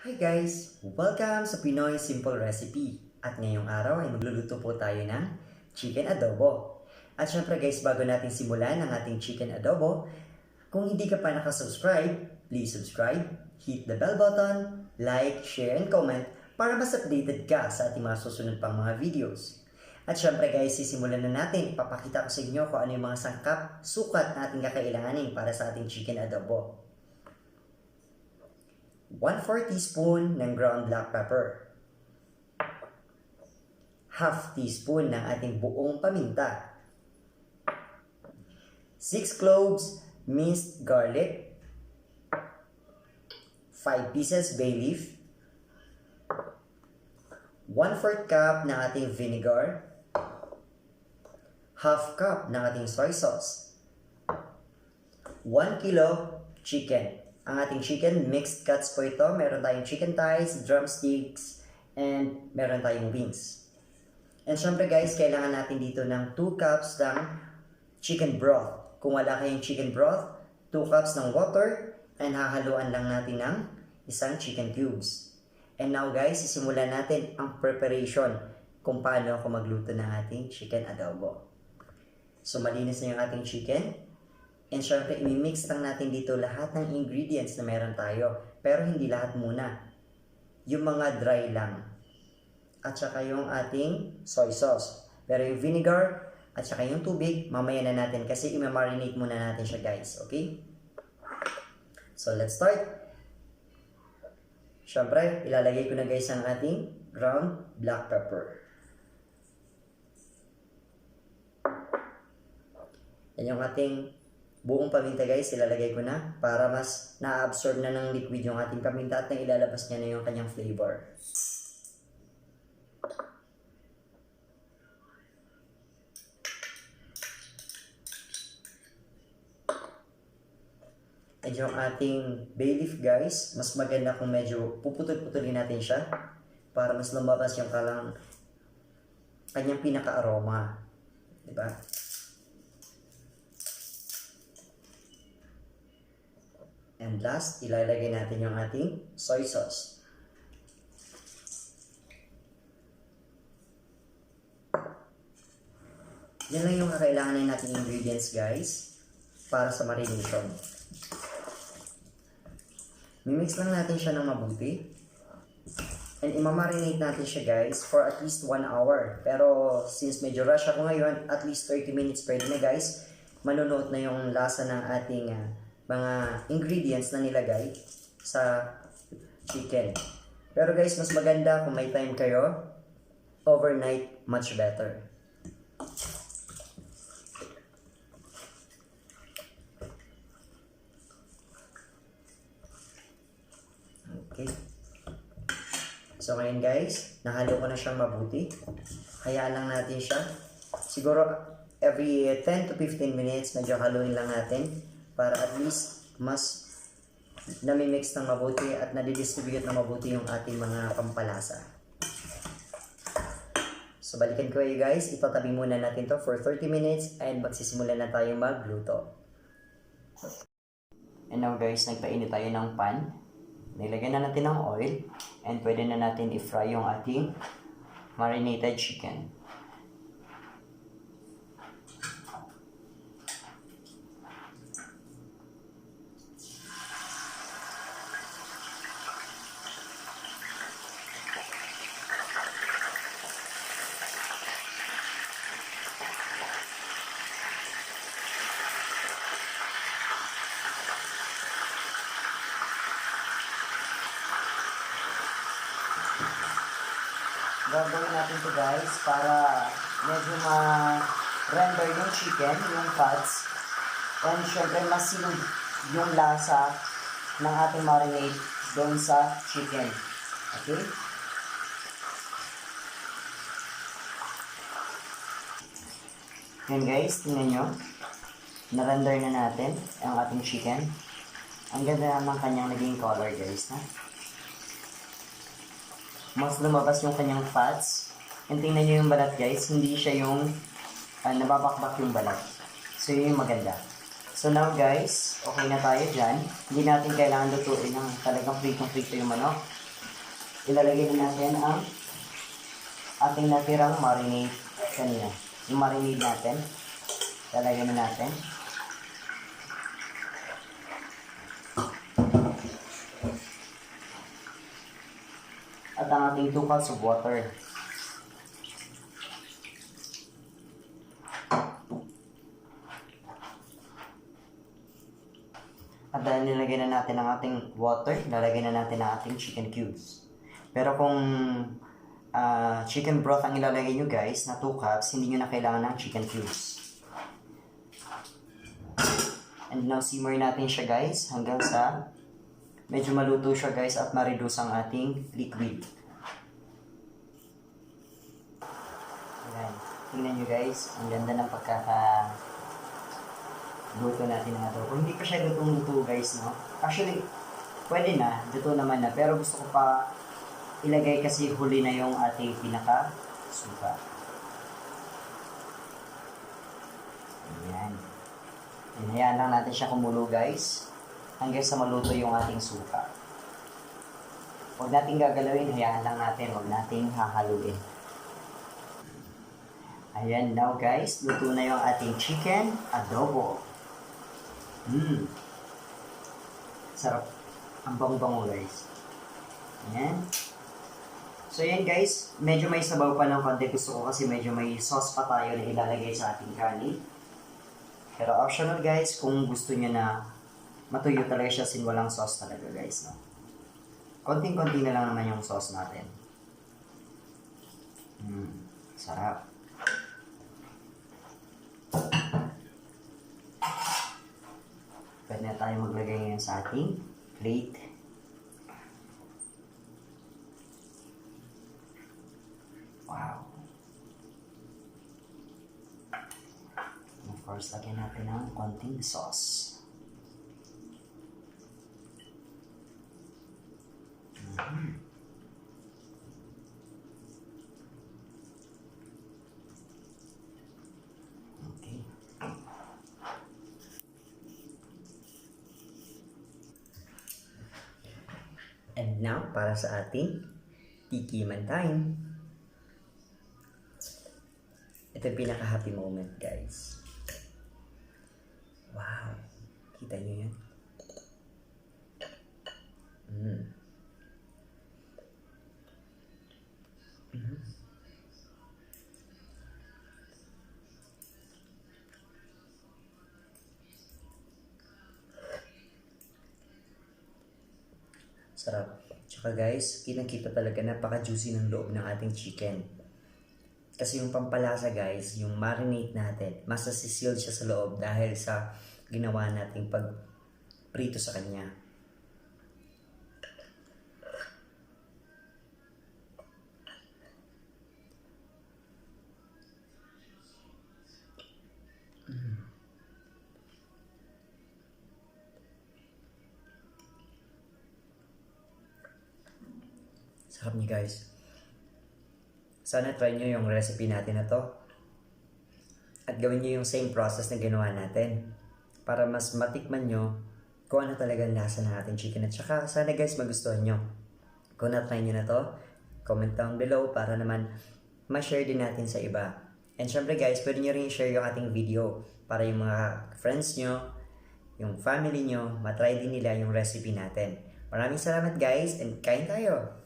Hi guys! Welcome sa Pinoy Simple Recipe. At ngayong araw ay magluluto po tayo ng chicken adobo. At syempre guys, bago natin simulan ang ating chicken adobo, kung hindi ka pa nakasubscribe, please subscribe, hit the bell button, like, share, and comment para mas updated ka sa ating mga susunod pang mga videos. At syempre guys, sisimulan na natin. Ipapakita ko sa inyo kung ano yung mga sangkap, sukat na ating kakailanganin para sa ating chicken adobo. 1/4 teaspoon ng ground black pepper. Half teaspoon ng ating buong paminta. 6 cloves minced garlic. 5 pieces bay leaf. 1/4 cup ng ating vinegar. Half cup ng ating soy sauce. 1 kilo chicken. Ang ating chicken, mixed cuts po ito. Meron tayong chicken thighs, drumsticks, and meron tayong wings. And syempre guys, kailangan natin dito ng 2 cups ng chicken broth. Kung wala kayong chicken broth, 2 cups ng water, and hahaluan lang natin ng isang chicken cubes. And now guys, sisimulan natin ang preparation kung paano ako magluto ng ating chicken adobo. So malinis na yung ating chicken. And syempre, imimix lang natin dito lahat ng ingredients na meron tayo. Pero hindi lahat muna. Yung mga dry lang. At saka yung ating soy sauce. Pero yung vinegar at saka yung tubig, mamaya na natin kasi i-marinate muna natin siya guys. Okay? So, let's start. Syempre, ilalagay ko na guys ang ating ground black pepper. Yan yung ating buong paminta guys, ilalagay ko na para mas na-absorb na ng liquid yung ating paminta at nang ilalabas niya na yung kanyang flavor. And yung ating bay leaf guys, mas maganda kung medyo puputol-putulin natin siya para mas lumabas yung kanyang pinaka-aroma. Diba? And last, ilalagay natin yung ating soy sauce. Yan lang yung kakailanganin natin ingredients guys para sa marination. Mimix lang natin siya ng mabuti. And imamarinate natin siya guys for at least 1 hour. Pero since medyo rush ako ngayon, at least 30 minutes pwede na guys. Manunuot na yung lasa ng ating mga ingredients na nilagay sa chicken. Pero guys, mas maganda kung may time kayo, overnight, much better. Okay. So ngayon guys, nahalo ko na siyang mabuti. Hayaan lang natin siya. Siguro every 10 to 15 minutes, medyo haluin lang natin. Para at least mas nami-mix ng mabuti at nadidistribute ng mabuti yung ating mga pampalasa. So balikan ko kayo guys, itatabi muna natin to for 30 minutes and magsisimulan na tayo magluto. And now guys, nagpainit tayo ng pan. Nilagyan na natin ng oil and pwede na natin i-fry yung ating marinated chicken. Gagawin natin to guys para medyo ma-render yung chicken, yung fats. And syempre masilog yung lasa ng ating marinade doon sa chicken. Okay? Yan guys, tingnan nyo. Na-render na natin ang ating chicken. Ang ganda ng kanyang naging color guys. Ha? Mas lumabas yung kanyang fats. And tingnan nyo yung balat guys, hindi siya yung nababakbak yung balat. So yun yung maganda. So now guys, okay na tayo dyan. Hindi natin kailangan lutuin ng talagang pritong-prito yung manok. ilalagay na natin ang ating natirang marinade kanina. Yung marinade natin, ilalagay na natin. At ang ating 2 cups of water. At dahil nilagay na natin ang ating water, lalagay na natin ang ating chicken cubes. Pero kung chicken broth ang ilalagay nyo guys, na 2 cups, hindi nyo na kailangan ng chicken cubes. And now simmer natin siya guys, hanggang sa medyo maluto siya guys at ma-reduce ang ating liquid. Ayan. Tingnan nyo guys, ang ganda ng luto natin ng adobo. Hindi pa siya lutong-luto guys, no? Actually, pwede na, luto naman na. Pero gusto ko pa ilagay kasi huli na yung ating pinaka-suka. Ayan. Hinayaan lang natin siya kumulo guys, hanggang sa maluto yung ating suka. Huwag natin gagalawin, hayaan lang natin, huwag natin hahaluin. Ayan, now guys, luto na yung ating chicken adobo. Sarap. Ang bango-bango guys. Ayan. So yan guys, medyo may sabaw pa ng konti. Gusto ko kasi medyo may sauce pa tayo na ilalagay sa ating kanin. Pero optional guys, kung gusto nyo na matuyo talaga siya sin walang sauce talaga guys, no? Konting-konti na lang naman yung sauce natin. Sarap. Pwede na tayo maglagay ngayon sa ating plate. Wow. And of course, lagyan natin ng konting sauce. Okay. And now, para sa ating tikiman time. Ito yung pinaka-happy moment, guys. Wow! Kita nyo yan? Sarap. Tsaka guys, kitang-kita talaga napaka-juicy ng loob ng ating chicken. Kasi yung pampalasa guys, yung marinate natin, mas nasisealed siya sa loob dahil sa ginawa nating pag-prito sa kanya. Sarap niya guys. Sana try nyo yung recipe natin na to. At gawin nyo yung same process na ginawa natin. Para mas matikman nyo kung ano talaga ang lasa ng ating chicken. At saka sana guys magustuhan nyo. Kung na-try nyo na to, comment down below para naman ma-share din natin sa iba. And syempre guys, pwede nyo rin i-share yung ating video para yung mga friends nyo, yung family nyo, matry din nila yung recipe natin. Maraming salamat guys and kain tayo!